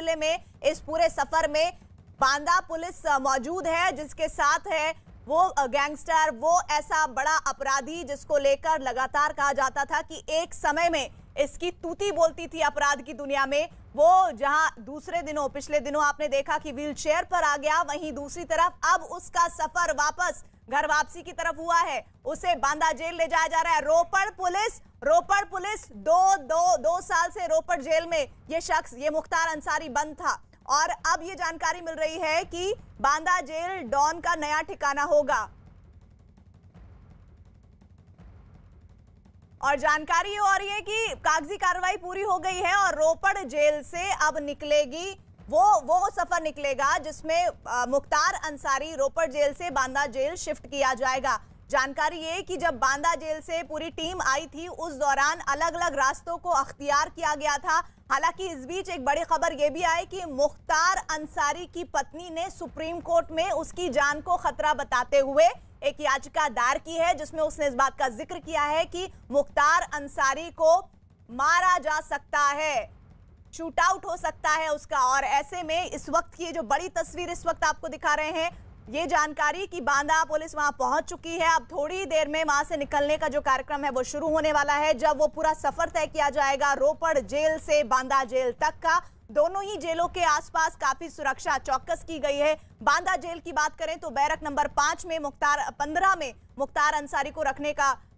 काफिले में, इस पूरे सफर में बांदा पुलिस मौजूद है, जिसके साथ है वो गैंगस्टर, वो ऐसा बड़ा अपराधी जिसको लेकर लगातार कहा जाता था कि एक समय में इसकी तूती बोलती थी अपराध की दुनिया में। वो जहां दूसरे दिनों, पिछले दिनों आपने देखा कि व्हील चेयर पर आ गया, वहीं दूसरी तरफ अब उसका सफर वापस घर वापसी की तरफ हुआ है। उसे बांदा जेल ले जाया जा रहा है। रोपड़ पुलिस दो साल से रोपड़ जेल में ये शख्स, ये मुख्तार अंसारी बंद था, और अब ये जानकारी मिल रही है कि बांदा जेल डॉन का नया ठिकाना होगा। और जानकारी हो रही है कि कागजी कार्रवाई पूरी हो गई है और रोपड़ जेल से अब निकलेगी वो सफर निकलेगा जिसमें मुख्तार अंसारी रोपड़ जेल से बांदा जेल शिफ्ट किया जाएगा। जानकारी ये कि जब बांदा जेल से पूरी टीम आई थी उस दौरान अलग अलग रास्तों को अख्तियार किया गया था। हालांकि इस बीच एक बड़ी खबर यह भी आई कि मुख्तार अंसारी की पत्नी ने सुप्रीम कोर्ट में उसकी जान को खतरा बताते हुए एक याचिका दायर की है, जिसमें उसने इस बात का जिक्र किया है कि मुख्तार अंसारी को मारा जा सकता है, शूट आउट हो सकता है उसका। और ऐसे में इस वक्त की जो बड़ी तस्वीर इस वक्त आपको दिखा रहे हैं, ये जानकारी कि बांदा पुलिस वहां पहुंच चुकी है। अब थोड़ी देर में वहां से निकलने का जो कार्यक्रम है वो शुरू होने वाला है, जब वो पूरा सफर तय किया जाएगा रोपड़ जेल से बांदा जेल तक का। दोनों ही जेलों के आसपास काफी सुरक्षा चौकस की गई है। बांदा जेल की बात करें तो बैरक नंबर 15 में मुख्तार अंसारी को रखने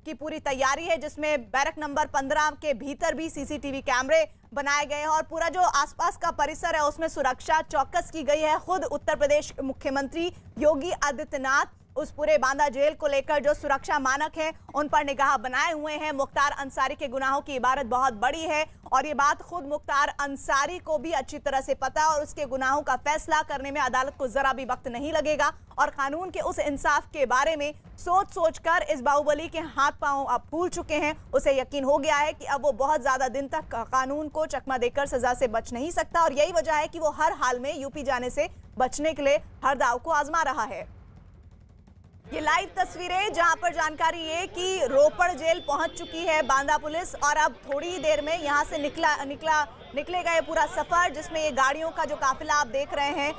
की पूरी तैयारी है, जिसमें बैरक नंबर 15 के भीतर भी सीसीटीवी कैमरे बनाए गए हैं और पूरा जो आसपास का परिसर है उसमें सुरक्षा चौकस की गई है। खुद उत्तर प्रदेश मुख्यमंत्री योगी आदित्यनाथ उस पूरे बांदा जेल को लेकर जो सुरक्षा मानक हैं उन पर निगाह बनाए हुए हैं। मुख्तार अंसारी के गुनाहों की इबारत बहुत बड़ी है और ये बात खुद मुख्तार अंसारी को भी अच्छी तरह से पता है, और उसके गुनाहों का फैसला करने में अदालत को जरा भी वक्त नहीं लगेगा। और कानून के उस इंसाफ के बारे में सोच कर इस बाहुबली के हाथ पांव अब फूल चुके हैं। उसे यकीन हो गया है कि अब वो बहुत ज्यादा दिन तक कानून को चकमा देकर सजा से बच नहीं सकता, और यही वजह है कि वो हर हाल में यूपी जाने से बचने के लिए हर दांव को आजमा रहा है। ये लाइव तस्वीरें जहां पर जानकारी ये कि रोपड़ जेल पहुंच चुकी है बांदा पुलिस, और अब थोड़ी देर में यहां से निकलेगा ये पूरा सफर, जिसमें ये गाड़ियों का जो काफिला आप देख रहे हैं,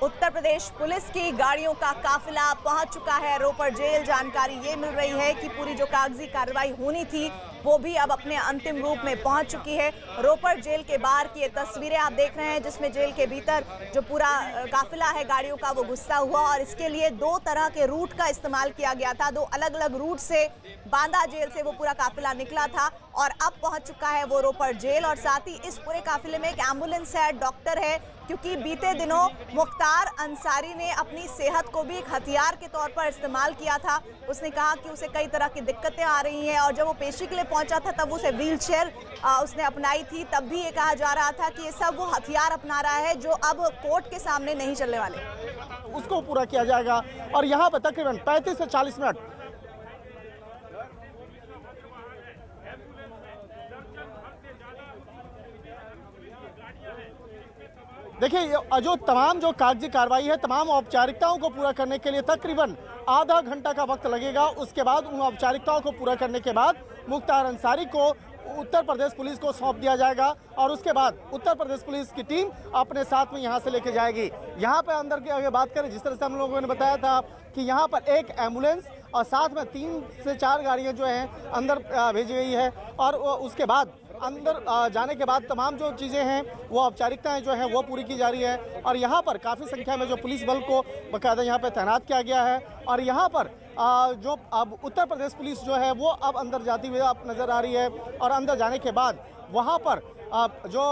उत्तर प्रदेश पुलिस की गाड़ियों का काफिला पहुंच चुका है रोपड़ जेल। जानकारी ये मिल रही है कि पूरी जो कागजी कार्रवाई होनी थी वो भी अब अपने अंतिम रूप में पहुंच चुकी है। रोपड़ जेल के बाहर की ये तस्वीरें आप देख रहे हैं, जिसमें जेल के भीतर जो पूरा काफिला है गाड़ियों का वो घुसा हुआ, और इसके लिए दो तरह के रूट का इस्तेमाल किया गया था। दो अलग अलग रूट से बांदा जेल से वो पूरा काफिला निकला था और अब पहुंच चुका है वो रोपड़ जेल। और साथ ही इस पूरे काफिले में एक एम्बुलेंस है, डॉक्टर है, क्योंकि बीते दिनों मुख्तार अंसारी ने अपनी सेहत को भी एक हथियार के तौर पर इस्तेमाल किया था। उसने कहा कि उसे कई तरह की दिक्कतें आ रही हैं, और जब वो पेशी के लिए पहुंचा था तब उसे व्हील चेयर उसने अपनाई थी, तब भी ये कहा जा रहा था कि ये सब वो हथियार अपना रहा है जो अब कोर्ट के सामने नहीं चलने वाले। उसको पूरा किया जाएगा। और यहाँ पर तकरीबन 35 से 40 मिनट देखिए, जो तमाम जो कागजी कार्रवाई है, तमाम औपचारिकताओं को पूरा करने के लिए तकरीबन आधा घंटा का वक्त लगेगा। उसके बाद उन औपचारिकताओं को पूरा करने के बाद मुख्तार अंसारी को उत्तर प्रदेश पुलिस को सौंप दिया जाएगा, और उसके बाद उत्तर प्रदेश पुलिस की टीम अपने साथ में यहां से लेके जाएगी। यहां पे अंदर की अगर बात करें, जिस तरह से हम लोगों ने बताया था कि यहां पर एक एम्बुलेंस और साथ में 3 से 4 गाड़ियां जो हैं अंदर भेजी गई है, और उसके बाद अंदर जाने के बाद तमाम जो चीज़ें हैं वो औपचारिकताएं जो हैं वो पूरी की जा रही है। और यहाँ पर काफ़ी संख्या में जो पुलिस बल को बाकायदा यहाँ पर तैनात किया गया है, और यहाँ पर जो अब उत्तर प्रदेश पुलिस जो है वो अब अंदर जाती हुई आप नज़र आ रही है। और अंदर जाने के बाद वहाँ पर जो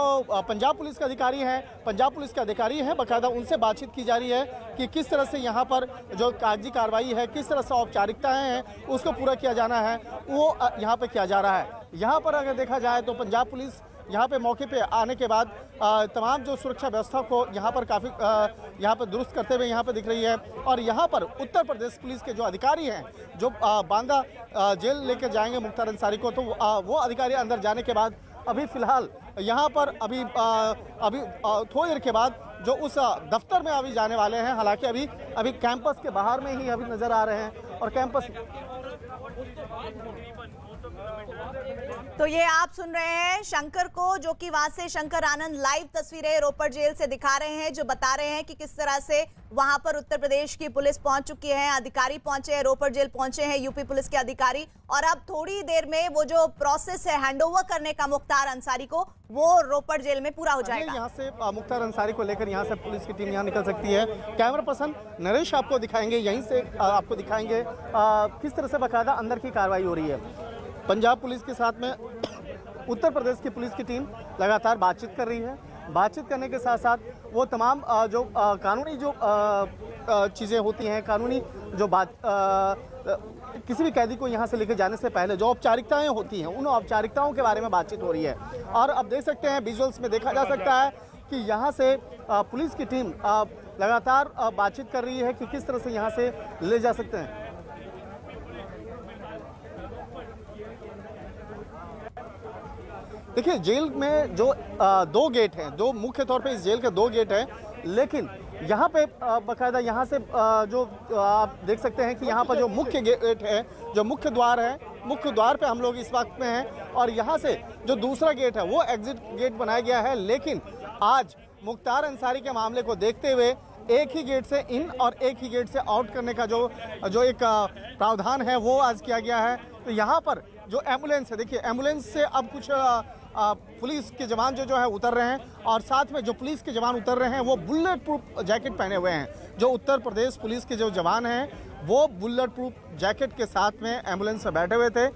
पंजाब पुलिस के अधिकारी हैं बाकायदा उनसे बातचीत की जा रही है कि किस तरह से यहाँ पर जो कागजी कार्रवाई है, किस तरह से औपचारिकताएं हैं उसको पूरा किया जाना है, वो यहाँ पे किया जा रहा है। यहाँ पर अगर देखा जाए तो पंजाब पुलिस यहाँ पे मौके पे आने के बाद तमाम जो सुरक्षा व्यवस्था को यहाँ पर काफ़ी यहाँ पर दुरुस्त करते हुए यहाँ पे दिख रही है। और यहाँ पर उत्तर प्रदेश पुलिस के जो अधिकारी हैं जो बांदा जेल लेकर जाएंगे मुख्तार अंसारी को, तो वो अधिकारी अंदर जाने के बाद अभी फ़िलहाल यहाँ पर अभी थोड़ी देर के बाद जो उस दफ्तर में अभी जाने वाले हैं। हालांकि अभी कैंपस के बाहर में ही अभी नज़र आ रहे हैं, और कैंपस तो ये आप सुन रहे हैं शंकर को, जो कि वहां से शंकर आनंद लाइव तस्वीरें रोपड़ जेल से दिखा रहे हैं, जो बता रहे हैं कि किस तरह से वहां पर उत्तर प्रदेश की पुलिस पहुंच चुकी है, अधिकारी पहुंचे हैं, रोपड़ जेल पहुंचे हैं यूपी पुलिस के अधिकारी, और अब थोड़ी देर में वो जो प्रोसेस है हैंडओवर करने का मुख्तार अंसारी को, वो रोपड़ जेल में पूरा हो जाएगा। यहाँ से मुख्तार अंसारी को लेकर यहाँ से पुलिस की टीम यहाँ निकल सकती है। कैमरा पर्सन नरेश आपको दिखाएंगे, यहीं से आपको दिखाएंगे किस तरह से बाकायदा अंदर की कार्रवाई हो रही है। पंजाब पुलिस के साथ में उत्तर प्रदेश की पुलिस की टीम लगातार बातचीत कर रही है। बातचीत करने के साथ साथ वो तमाम जो कानूनी जो चीज़ें होती हैं, कानूनी जो बात किसी भी कैदी को यहाँ से लेकर जाने से पहले जो औपचारिकताएं होती हैं, उन औपचारिकताओं के बारे में बातचीत हो रही है। और अब देख सकते हैं विजुअल्स में देखा जा सकता है कि यहाँ से पुलिस की टीम लगातार बातचीत कर रही है कि किस तरह से यहाँ से ले जा सकते हैं। देखिए, जेल में जो दो गेट हैं, जो मुख्य तौर पे इस जेल के दो गेट हैं, लेकिन यहाँ पे बाकायदा यहाँ से जो आप देख सकते हैं कि यहाँ पर जो मुख्य गेट है, जो मुख्य द्वार है, मुख्य द्वार पे हम लोग इस वक्त में हैं, और यहाँ से जो दूसरा गेट है वो एग्जिट गेट बनाया गया है। लेकिन आज मुख्तार अंसारी के मामले को देखते हुए एक ही गेट से इन और एक ही गेट से आउट करने का जो एक प्रावधान है वो आज किया गया है। तो यहाँ पर जो एम्बुलेंस है, देखिए एम्बुलेंस से अब कुछ पुलिस के जवान जो है उतर रहे हैं, और साथ में जो पुलिस के जवान उतर रहे हैं वो बुलेट प्रूफ जैकेट पहने हुए हैं। जो उत्तर प्रदेश पुलिस के जो जवान हैं वो बुलेट प्रूफ जैकेट के साथ में एम्बुलेंस में बैठे हुए थे।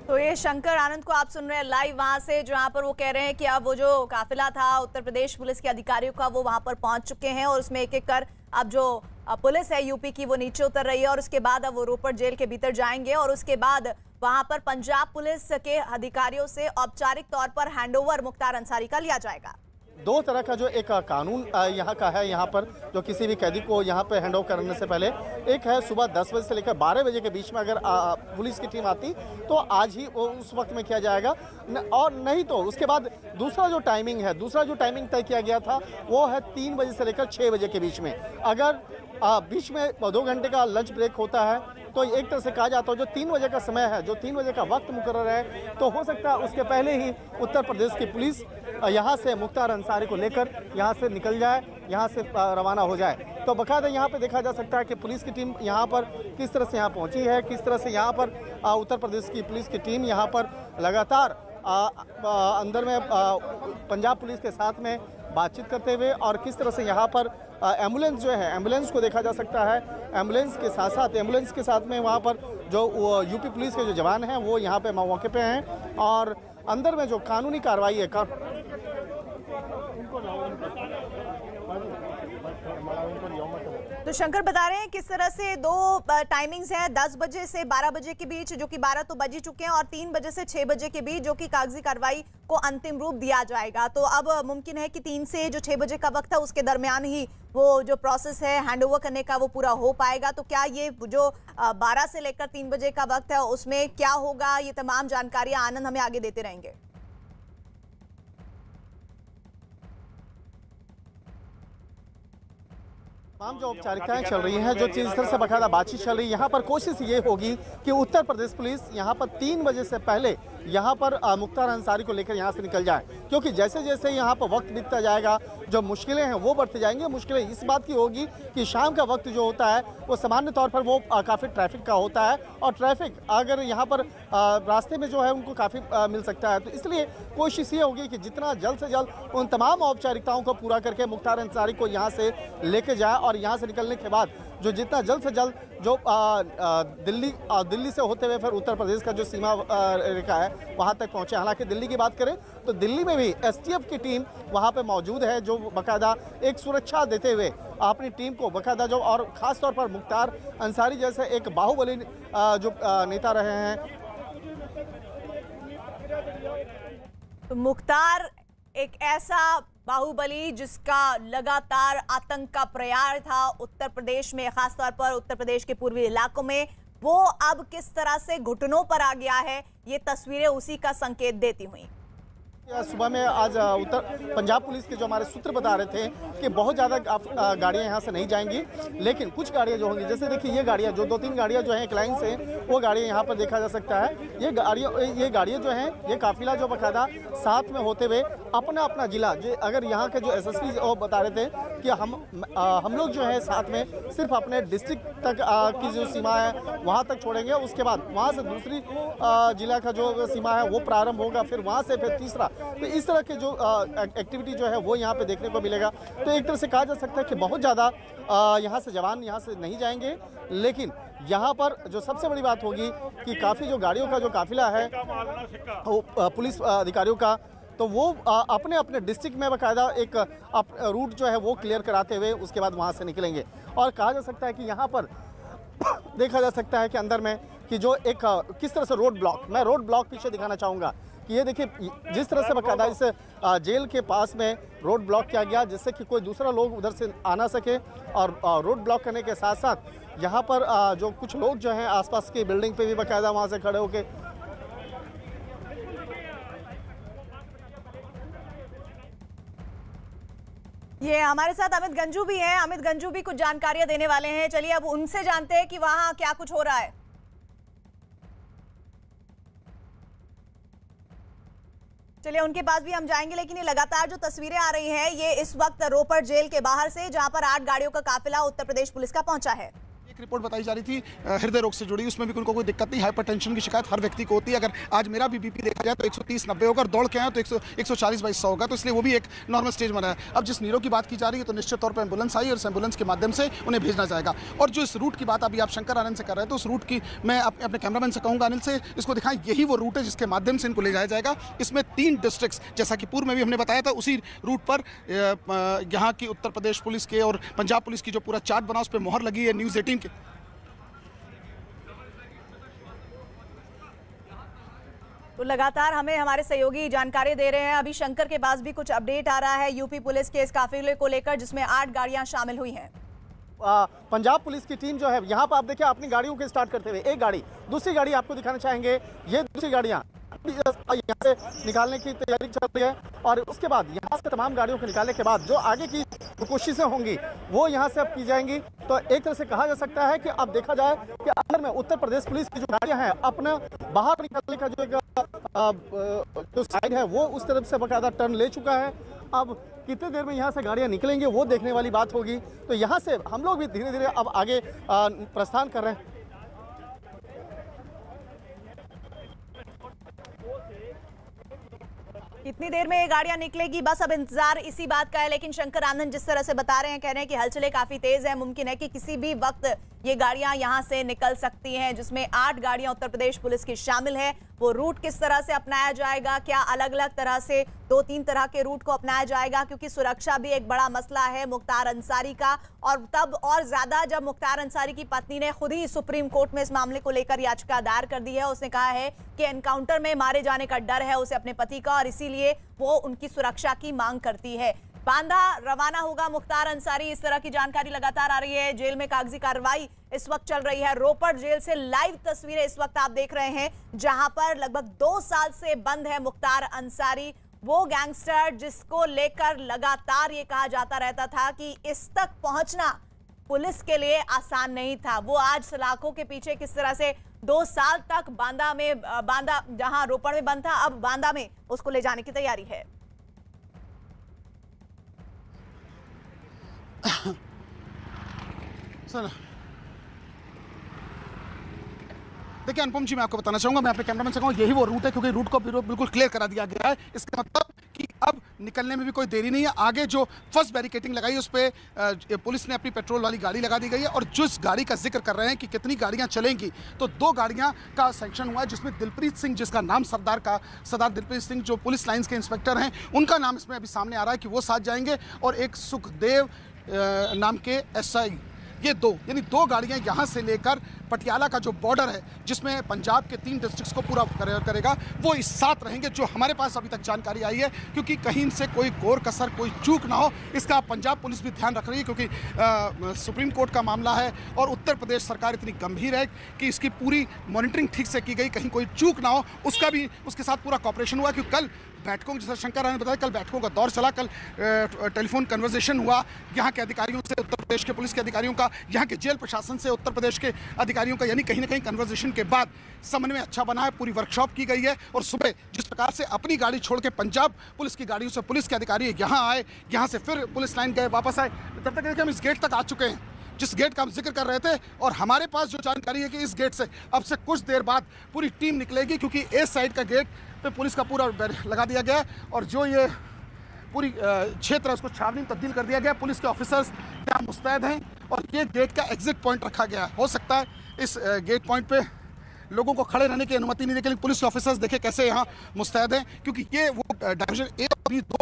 तो ये शंकर आनंद को आप सुन रहे हैं लाइव वहां से, जहां पर वो कह रहे हैं कि अब वो जो काफिला था उत्तर प्रदेश पुलिस के अधिकारियों का, वो वहां पर पहुंच चुके हैं, और उसमें एक एक कर अब जो पुलिस है यूपी की वो नीचे उतर रही है, और उसके बाद अब वो रोपड़ जेल के भीतर जाएंगे, और उसके बाद वहां पर पंजाब पुलिस के अधिकारियों से औपचारिक तौर पर हैंडओवर मुख्तार अंसारी का लिया जाएगा। दो तरह का जो एक कानून यहाँ का है, यहाँ पर जो किसी भी कैदी को यहाँ पे हैंड ओवर करने से पहले, एक है सुबह 10 बजे से लेकर 12 बजे के बीच में अगर पुलिस की टीम आती तो आज ही उस वक्त में किया जाएगा, और नहीं तो उसके बाद दूसरा जो टाइमिंग है, दूसरा जो टाइमिंग तय किया गया था वो है 3 बजे से लेकर 6 बजे के बीच में। अगर बीच में 2 घंटे का लंच ब्रेक होता है तो एक तरह से कहा जाता है जो 3 बजे का समय है, जो 3 बजे का वक्त मुकर्रर है, तो हो सकता है उसके पहले ही उत्तर प्रदेश की पुलिस यहाँ से मुख्तार अंसारी को लेकर यहाँ से निकल जाए, यहाँ से रवाना हो जाए। तो बाकायदा यहाँ पे देखा जा सकता है कि पुलिस की टीम यहाँ पर किस तरह से यहाँ पहुँची है, किस तरह से यहाँ पर उत्तर प्रदेश की पुलिस की टीम यहाँ पर लगातार अंदर में पंजाब पुलिस के साथ में बातचीत करते हुए, और किस तरह से यहाँ पर एम्बुलेंस जो है, एम्बुलेंस को देखा जा सकता है। एम्बुलेंस के साथ में वहाँ पर जो यूपी पुलिस के जो जवान हैं वो यहाँ पे मौके पे हैं, और अंदर में जो कानूनी कार्रवाई है तो शंकर बता रहे हैं किस तरह से दो टाइमिंग्स हैं, 10 बजे से 12 बजे के बीच, जो कि 12 तो बज ही चुके हैं, और 3 बजे से 6 बजे के बीच, जो कि कागजी कार्रवाई को अंतिम रूप दिया जाएगा। तो अब मुमकिन है कि 3 से जो 6 बजे का वक्त है उसके दरमियान ही वो जो प्रोसेस है हैंडओवर करने का वो पूरा हो पाएगा। तो क्या ये जो 12 से लेकर 3 बजे का वक्त है उसमें क्या होगा, ये तमाम जानकारियां आनंद हमें आगे देते रहेंगे। तमाम जो औपचारिकताएं चल रही हैं, जो चीज़ इस तरह से बाकायदा बातचीत चल रही है, यहाँ पर कोशिश ये होगी कि उत्तर प्रदेश पुलिस यहाँ पर 3 बजे से पहले यहाँ पर मुख्तार अंसारी को लेकर यहाँ से निकल जाए, क्योंकि जैसे जैसे यहाँ पर वक्त बीतता जाएगा जो मुश्किलें हैं वो बढ़ती जाएंगी। मुश्किलें इस बात की होगी कि शाम का वक्त जो होता है वो सामान्य तौर पर वो काफ़ी ट्रैफिक का होता है, और ट्रैफिक अगर यहाँ पर रास्ते में जो है उनको काफ़ी मिल सकता है। तो इसलिए कोशिश ये होगी कि जितना जल्द से जल्द उन तमाम औपचारिकताओं को पूरा करके मुख्तार अंसारी को यहाँ से लेके जाए, और यहाँ से निकलने के बाद जो जितना जल्द से जल्द जो दिल्ली से होते हुए फिर उत्तर प्रदेश का जो सीमा रेखा है वहाँ तक पहुँचे। हालांकि दिल्ली की बात करें तो दिल्ली में भी एसटीएफ की टीम वहाँ पे मौजूद है, जो बाकायदा एक सुरक्षा देते हुए अपनी टीम को बाकायदा जो, और ख़ास तौर पर मुख्तार अंसारी जैसे एक बाहुबली जो नेता रहे हैं। तो मुख्तार एक ऐसा बाहुबली जिसका लगातार आतंक का प्रयास था उत्तर प्रदेश में, खासतौर पर उत्तर प्रदेश के पूर्वी इलाकों में, वो अब किस तरह से घुटनों पर आ गया है, ये तस्वीरें उसी का संकेत देती हुई। सुबह में आज उत्तर पंजाब पुलिस के जो हमारे सूत्र बता रहे थे कि बहुत ज़्यादा गाड़ियां यहां से नहीं जाएंगी, लेकिन कुछ गाड़ियां जो होंगी, जैसे देखिए ये गाड़ियां जो 2-3 गाड़ियां जो हैं एक लाइन से, वो गाड़ियां यहां पर देखा जा सकता है। ये गाड़ियां जो हैं, ये काफिला जो बाकायदा साथ में होते हुए अपना अपना जिला, जो अगर यहाँ के जो एसएसपी वो बता रहे थे कि हम लोग जो है साथ में सिर्फ अपने डिस्ट्रिक्ट तक की जो सीमा है वहाँ तक छोड़ेंगे, उसके बाद वहाँ से दूसरी जिला का जो सीमा है वो प्रारंभ होगा, फिर वहाँ से फिर तीसरा। तो इस तरह के जो एक्टिविटी जो है वो यहाँ पे देखने को मिलेगा। तो एक तरह से कहा जा सकता है कि बहुत ज़्यादा यहाँ से जवान यहाँ से नहीं जाएंगे, लेकिन यहाँ पर जो सबसे बड़ी बात होगी कि काफ़ी जो गाड़ियों का जो काफिला है पुलिस अधिकारियों का, तो वो अपने अपने डिस्ट्रिक्ट में बाकायदा एक रूट जो है वो क्लियर कराते हुए उसके बाद वहाँ से निकलेंगे। और कहा जा सकता है कि यहाँ पर देखा जा सकता है कि अंदर में कि जो एक किस तरह से रोड ब्लॉक, मैं रोड ब्लॉक पीछे दिखाना चाहूँगा कि ये देखिए जिस तरह से बाकायदा इस जेल के पास में रोड ब्लॉक किया गया, जिससे कि कोई दूसरा लोग उधर से आ ना सके। और रोड ब्लॉक करने के साथ साथ यहाँ पर जो कुछ लोग जो हैं आसपास की बिल्डिंग पे भी बाकायदा वहाँ से खड़े होके ये हमारे साथ अमित गंजू भी हैं। अमित गंजू भी कुछ जानकारियां देने वाले हैं। चलिए अब उनसे जानते हैं कि वहां क्या कुछ हो रहा है। चलिए उनके पास भी हम जाएंगे, लेकिन ये लगातार जो तस्वीरें आ रही हैं ये इस वक्त रोपड़ जेल के बाहर से, जहां पर 8 गाड़ियों का काफिला उत्तर प्रदेश पुलिस का पहुंचा है। एक रिपोर्ट बताई जा रही थी हृदय रोग से जुड़ी, उसमें भी उनको कोई दिक्कत नहीं। हाइपरटेंशन की शिकायत हर व्यक्ति को होती है। अगर आज मेरा भी बीपी देखा जाए तो 130/90 होगा, दौड़ के आए तो 140/100 होगा, तो इसलिए वो भी एक नॉर्मल स्टेज में रहा है। अब जिस नीरों की बात की जा रही है तो निश्चित तौर पर एम्बुलेंस आई और इस एम्बुलेंस के माध्यम से उन्हें भेजना जाएगा। और जो इस रूट की बात अभी आप शंकर आनंद से कर रहे हैं, तो उस रूट की मैं अपने कैमरामैन से कहूँगा अनिल से इसको दिखाएं, यही वो रूट है जिसके माध्यम से इनको ले जाया जाएगा। इसमें 3 डिस्ट्रिक्ट्स, जैसा कि पूर्व में भी हमने बताया था, उसी रूट पर यहाँ की उत्तर प्रदेश पुलिस के और पंजाब पुलिस की जो पूरा चार्ट बना उस पर मोहर लगी है न्यूज़ 18 के। तो लगातार हमें हमारे सहयोगी जानकारी दे रहे हैं। अभी शंकर के पास भी कुछ अपडेट आ रहा है यूपी पुलिस के इस काफिले को लेकर, जिसमें 8 गाड़ियां शामिल हुई हैं। पंजाब पुलिस की टीम जो है यहाँ पर आप देखिए अपनी गाड़ियों को स्टार्ट करते हुए, एक गाड़ी, दूसरी गाड़ी आपको दिखाना चाहेंगे। ये दूसरी गाड़ियाँ यहाँ से निकालने की तैयारी चल रही है, और उसके बाद यहाँ से तमाम गाड़ियों को निकालने के बाद जो आगे की कोशिशें होंगी वो यहाँ से अब की जाएंगी। तो एक तरह से कहा जा सकता है कि अब देखा जाए कि अंदर में उत्तर प्रदेश पुलिस की जो गाड़ियाँ हैं अपना बाहर निकालने का जो साइड है वो उस तरफ से बाकायदा टर्न ले चुका है। अब कितने देर में यहाँ से गाड़ियाँ निकलेंगे वो देखने वाली बात होगी। तो यहाँ से हम लोग भी धीरे धीरे अब आगे प्रस्थान कर रहे हैं। कितनी देर में ये गाड़ियां निकलेगी, बस अब इंतजार इसी बात का है। लेकिन शंकर आनंद जिस तरह से बता रहे हैं, कह रहे हैं कि हलचलें काफी तेज है, मुमकिन है कि किसी भी वक्त ये गाड़ियां यहां से निकल सकती हैं, जिसमें 8 गाड़ियां उत्तर प्रदेश पुलिस की शामिल है। वो रूट किस तरह से अपनाया जाएगा, क्या अलग अलग तरह से 2-3 तरह के रूट को अपनाया जाएगा, क्योंकि सुरक्षा भी एक बड़ा मसला है मुख्तार अंसारी का। और तब और ज्यादा जब मुख्तार अंसारी की पत्नी ने खुद ही सुप्रीम कोर्ट में इस मामले को लेकर याचिका दायर कर दी है। उसने कहा है कि एनकाउंटर में मारे जाने का डर है उसे अपने पति का, और इसीलिए वो उनकी सुरक्षा की मांग करती है। बांदा रवाना होगा मुख्तार अंसारी, इस तरह की जानकारी लगातार आ रही है। जेल में कागजी कार्रवाई इस वक्त चल रही है। रोपड़ जेल से लाइव तस्वीरें इस वक्त आप देख रहे हैं, जहां पर लगभग 2 साल से बंद है मुख्तार अंसारी, वो गैंगस्टर जिसको लेकर लगातार ये कहा जाता रहता था कि इस तक पहुंचना पुलिस के लिए आसान नहीं था। वो आज सलाखों के पीछे किस तरह से 2 साल तक बांदा जहां रोपड़ में बंद था, अब बांदा में उसको ले जाने की तैयारी है। सर देखिए अनुपम जी, मैं आपको बताना चाहूंगा, मैं अपने कैमरामैन से कहूँ यही वो रूट है, क्योंकि रूट को बिल्कुल क्लियर करा दिया गया है। इसका मतलब कि अब निकलने में भी कोई देरी नहीं है। आगे जो फर्स्ट बैरिकेटिंग लगाई उस पर पुलिस ने अपनी पेट्रोल वाली गाड़ी लगा दी गई है। और जिस गाड़ी का जिक्र कर रहे हैं कि कितनी गाड़ियां चलेंगी, तो 2 गाड़ियां का सैंक्शन हुआ है, जिसमें दिलप्रीत सिंह, जिसका नाम सरदार दिलप्रीत सिंह जो पुलिस लाइंस के इंस्पेक्टर हैं, उनका नाम इसमें अभी सामने आ रहा है कि वो साथ जाएंगे। और एक सुखदेव नाम के SI, ये 2 यानी 2 गाड़ियां यहां से लेकर पटियाला का जो बॉर्डर है जिसमें पंजाब के 3 डिस्ट्रिक्ट्स को पूरा करेगा, वो इस साथ रहेंगे, जो हमारे पास अभी तक जानकारी आई है, क्योंकि कहीं से कोई कोर कसर, कोई चूक ना हो, इसका पंजाब पुलिस भी ध्यान रख रही है, क्योंकि सुप्रीम कोर्ट का मामला है और उत्तर प्रदेश सरकार इतनी गंभीर है कि इसकी पूरी मॉनिटरिंग ठीक से की गई, कहीं कोई चूक ना हो, उसका भी उसके साथ पूरा कॉपरेशन हुआ। क्योंकि कल बैठकों, जैसा शंकर राय ने बताया, कल बैठकों का दौर चला, कल टेलीफोन कन्वर्सेशन हुआ यहाँ के अधिकारियों से, उत्तर प्रदेश के पुलिस के अधिकारियों का, यहाँ के जेल प्रशासन से उत्तर प्रदेश के अधिकारियों का, यानी कहीं ना कहीं कन्वर्सेशन के बाद समन्वय अच्छा बना है। पूरी वर्कशॉप की गई है और सुबह जिस प्रकार से अपनी गाड़ी छोड़ के पंजाब पुलिस की गाड़ियों से पुलिस के अधिकारी यहाँ आए, यहाँ से फिर पुलिस लाइन गए, वापस आए, तब तक देखिए हम इस गेट तक आ चुके हैं जिस गेट का हम जिक्र कर रहे थे। और हमारे पास जो जानकारी है कि इस गेट से अब से कुछ देर बाद पूरी टीम निकलेगी, क्योंकि इस साइड का गेट पे पुलिस का पूरा लगा दिया गया है और जो ये पूरी क्षेत्र है उसको छावनी में तब्दील कर दिया गया। पुलिस के ऑफिसर्स यहाँ मुस्तैद हैं और ये गेट का एग्जिट पॉइंट रखा गया है। हो सकता है इस गेट पॉइंट पे लोगों को खड़े रहने की अनुमति नहीं दी, लेकिन पुलिस के ऑफिसर्स देखे कैसे यहाँ मुस्तैद हैं, क्योंकि ये वो डायवर्जन ए और बी 2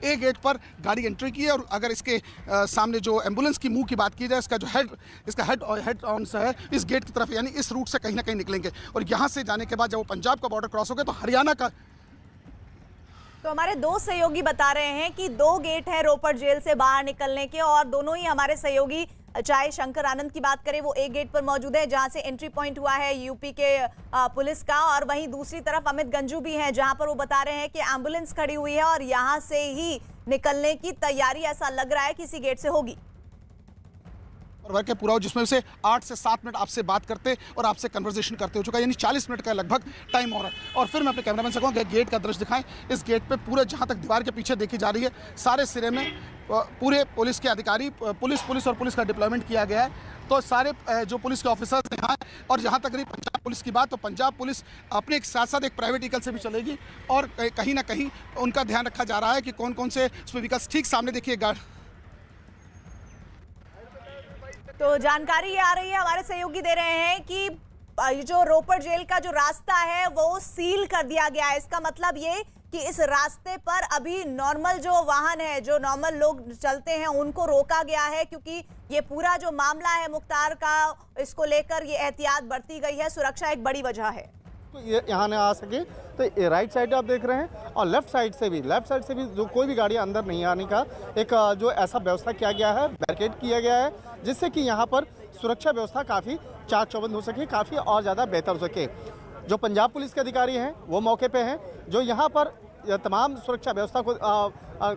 ए गेट पर गाड़ी एंट्री की है। और अगर इसके सामने जो एम्बुलेंस की मुंह की बात की जाए, इसका हेड ऑन से है इस गेट की तरफ, यानी इस रूट से कहीं ना कहीं निकलेंगे और यहाँ से जाने के बाद जब वो पंजाब का बॉर्डर क्रॉस हो गया तो हरियाणा का। तो हमारे 2 सहयोगी बता रहे हैं कि 2 गेट हैं रोपड़ जेल से बाहर निकलने के और दोनों ही हमारे सहयोगी, चाहे शंकर आनंद की बात करें, वो एक गेट पर मौजूद है जहां से एंट्री पॉइंट हुआ है यूपी के पुलिस का, और वहीं दूसरी तरफ अमित गंजू भी हैं जहां पर वो बता रहे हैं कि एम्बुलेंस खड़ी हुई है और यहां से ही निकलने की तैयारी, ऐसा लग रहा है, किसी गेट से होगी। वर्क है पूरा, जिसमें से 8 से 7 मिनट आपसे बात करते और आपसे कन्वर्सेशन करते हो चुका है, यानी 40 मिनट का लगभग टाइम हो रहा है। और फिर मैं अपने कैमरामैन से कहूँगा गेट का दृश्य दिखाएं। इस गेट पे पूरे जहाँ तक दीवार के पीछे देखी जा रही है, सारे सिरे में पूरे पुलिस के अधिकारी, पुलिस और पुलिस का डिप्लॉयमेंट किया गया है। तो सारे जो पुलिस के ऑफिसर्स यहाँ, और जहाँ तक रही पंजाब पुलिस की बात, तो पंजाब पुलिस अपने एक साथ साथ एक प्राइवेट व्हीकल से भी चलेगी और कहीं ना कहीं उनका ध्यान रखा जा रहा है कि कौन कौन से उसमें व्हीकल्स। ठीक सामने देखिए गार्ड। तो जानकारी ये आ रही है, हमारे सहयोगी दे रहे हैं कि जो रोपड़ जेल का जो रास्ता है वो सील कर दिया गया है। इसका मतलब ये कि इस रास्ते पर अभी नॉर्मल जो वाहन है, जो नॉर्मल लोग चलते हैं, उनको रोका गया है, क्योंकि ये पूरा जो मामला है मुख्तार का, इसको लेकर ये एहतियात बरती गई है, सुरक्षा एक बड़ी वजह है। तो ये यहाँ न आ सके, तो ये राइट साइड आप देख रहे हैं और लेफ्ट साइड से भी जो कोई भी गाड़ी अंदर नहीं आने का एक जो ऐसा व्यवस्था किया गया है, बैरिकेड किया गया है, जिससे कि यहाँ पर सुरक्षा व्यवस्था काफ़ी चाक चौबंद हो सके, काफ़ी और ज़्यादा बेहतर हो सके। जो पंजाब पुलिस के अधिकारी हैं वो मौके पे हैं, जो यहाँ पर तमाम सुरक्षा व्यवस्था को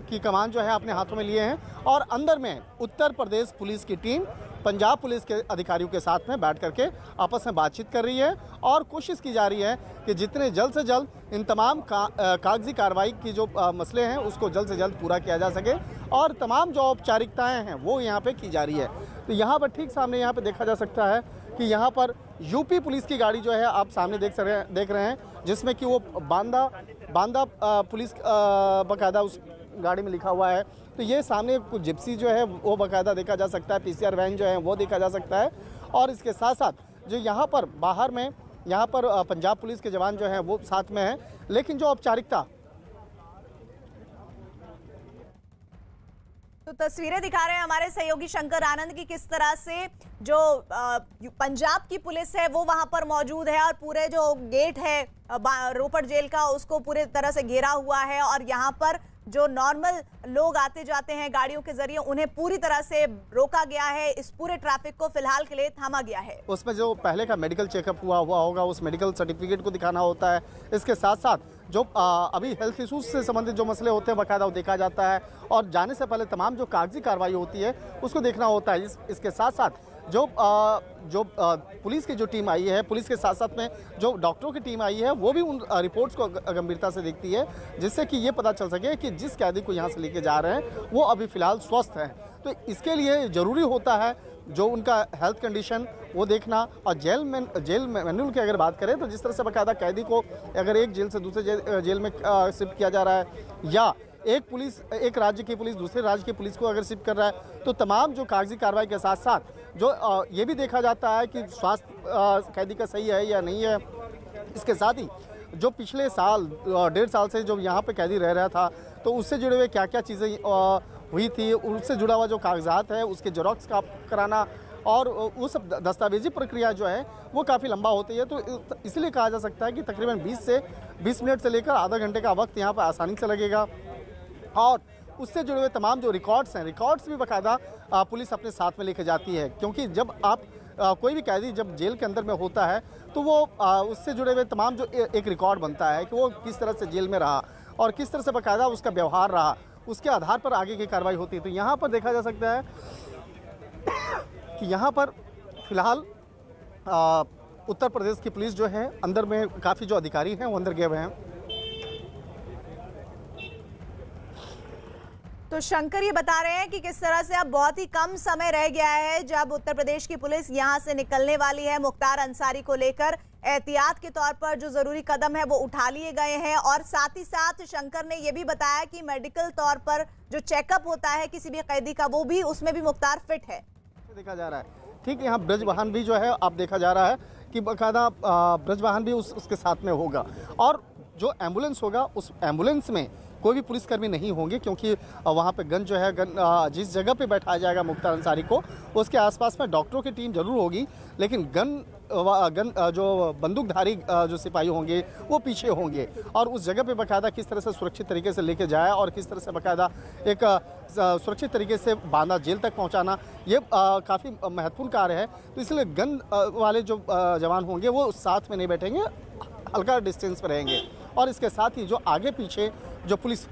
की कमान जो है अपने हाथों में लिए हैं, और अंदर में उत्तर प्रदेश पुलिस की टीम पंजाब पुलिस के अधिकारियों के साथ में बैठ करके आपस में बातचीत कर रही है और कोशिश की जा रही है कि जितने जल्द से जल्द इन तमाम कागजी कार्रवाई की जो मसले हैं उसको जल्द से जल्द पूरा किया जा सके, और तमाम जो औपचारिकताएं हैं वो यहाँ पे की जा रही है। तो यहाँ पर ठीक सामने यहाँ पे देखा जा सकता है कि यहाँ पर यूपी पुलिस की गाड़ी जो है आप सामने देख रहे हैं, जिसमें कि वो बांदा पुलिस बाकायदा उस गाड़ी में लिखा हुआ है। तो ये सामने कुछ जिप्सी जो है वो बाकायदा देखा जा सकता है, पीसीआर वैन जो है वो देखा जा सकता है, और इसके साथ साथ जो यहाँ पर बाहर में यहाँ पर पंजाब पुलिस के जवान जो हैं वो साथ में हैं। लेकिन जो औपचारिकता, तो तस्वीरें दिखा रहे हैं हमारे सहयोगी शंकर आनंद की, किस तरह से जो पंजाब की पुलिस है वो वहां पर मौजूद है और पूरे जो गेट है रोपड़ जेल का उसको पूरे तरह से घेरा हुआ है, और यहाँ पर जो नॉर्मल लोग आते जाते हैं गाड़ियों के जरिए उन्हें पूरी तरह से रोका गया है। इस पूरे ट्रैफिक को फिलहाल के लिए थामा गया है। उसमें जो पहले का मेडिकल चेकअप हुआ होगा उस मेडिकल सर्टिफिकेट को दिखाना होता है। इसके साथ साथ जो अभी हेल्थ इशूज से संबंधित जो मसले होते हैं बाकायदा वो देखा जाता है, और जाने से पहले तमाम जो कागजी कार्रवाई होती है उसको देखना होता है। इसके साथ साथ जो पुलिस की जो टीम आई है, पुलिस के साथ साथ में जो डॉक्टरों की टीम आई है वो भी उन रिपोर्ट्स को गंभीरता से देखती है, जिससे कि ये पता चल सके कि जिस कैदी को यहाँ से लेके जा रहे हैं वो अभी फ़िलहाल स्वस्थ हैं। तो इसके लिए ज़रूरी होता है जो उनका हेल्थ कंडीशन वो देखना। और जेल मैनुअल की अगर बात करें तो जिस तरह से बाकायदा कैदी को अगर एक जेल से दूसरे जेल में शिफ्ट किया जा रहा है, या एक राज्य की पुलिस दूसरे राज्य की पुलिस को अगर शिफ्ट कर रहा है, तो तमाम जो कागजी कार्रवाई के साथ साथ जो ये भी देखा जाता है कि स्वास्थ्य कैदी का सही है या नहीं है। इसके साथ ही जो पिछले साल 1.5 साल से जो यहाँ पे कैदी रह रहा था, तो उससे जुड़े हुए क्या क्या चीज़ें हुई थी, उससे जुड़ा हुआ जो कागजात है उसके जेरोक्स का कराना, और उस दस्तावेजी प्रक्रिया जो है वो काफ़ी लंबा होती है। तो इसलिए कहा जा सकता है कि तकरीबन 20 मिनट से लेकर आधा घंटे का वक्त यहाँ पर आसानी से लगेगा। और उससे जुड़े हुए तमाम जो रिकॉर्ड्स हैं, रिकॉर्ड्स भी बाकायदा पुलिस अपने साथ में लेके जाती है, क्योंकि जब आप कोई भी कैदी जब जेल के अंदर में होता है तो वो उससे जुड़े हुए तमाम जो एक रिकॉर्ड बनता है कि वो किस तरह से जेल में रहा और किस तरह से बाकायदा उसका व्यवहार रहा, उसके आधार पर आगे की कार्रवाई होती है। तो यहाँ पर देखा जा सकता है कि यहाँ पर फिलहाल उत्तर प्रदेश की पुलिस जो है अंदर में काफ़ी जो अधिकारी हैं वो अंदर गए हुए हैं। तो शंकर ये बता रहे हैं कि किस तरह से अब बहुत ही कम समय रह गया है जब उत्तर प्रदेश की पुलिस यहां से निकलने वाली है। मुख्तार अंसारी को लेकर एहतियात के तौर पर जो जरूरी कदम है वो उठा लिए गए हैं और साथ ही साथ शंकर ने यह भी बताया कि मेडिकल तौर पर जो चेकअप होता है किसी भी कैदी का वो भी उसमें भी मुख्तार फिट है। देखा जा रहा है ठीक, यहाँ ब्रजवाहन भी जो है आप देखा जा रहा है कि बाकायदा ब्रजवाहन भी उसके साथ में होगा और जो एम्बुलेंस होगा उस एम्बुलेंस में कोई भी पुलिसकर्मी नहीं होंगे, क्योंकि वहाँ पे गन जो है जिस जगह पे बैठाया जाएगा मुख्तार अंसारी को उसके आसपास में डॉक्टरों की टीम जरूर होगी, लेकिन गन जो बंदूकधारी जो सिपाही होंगे वो पीछे होंगे और उस जगह पे बाकायदा किस तरह से सुरक्षित तरीके से लेके जाए और किस तरह से बाकायदा एक सुरक्षित तरीके से बांदा जेल तक पहुँचाना ये काफ़ी महत्वपूर्ण कार्य है। तो इसलिए गन वाले जो जवान होंगे वो साथ में नहीं बैठेंगे, हल्का डिस्टेंस पर रहेंगे और इसके साथ ही जो आगे पीछे जो पुलिस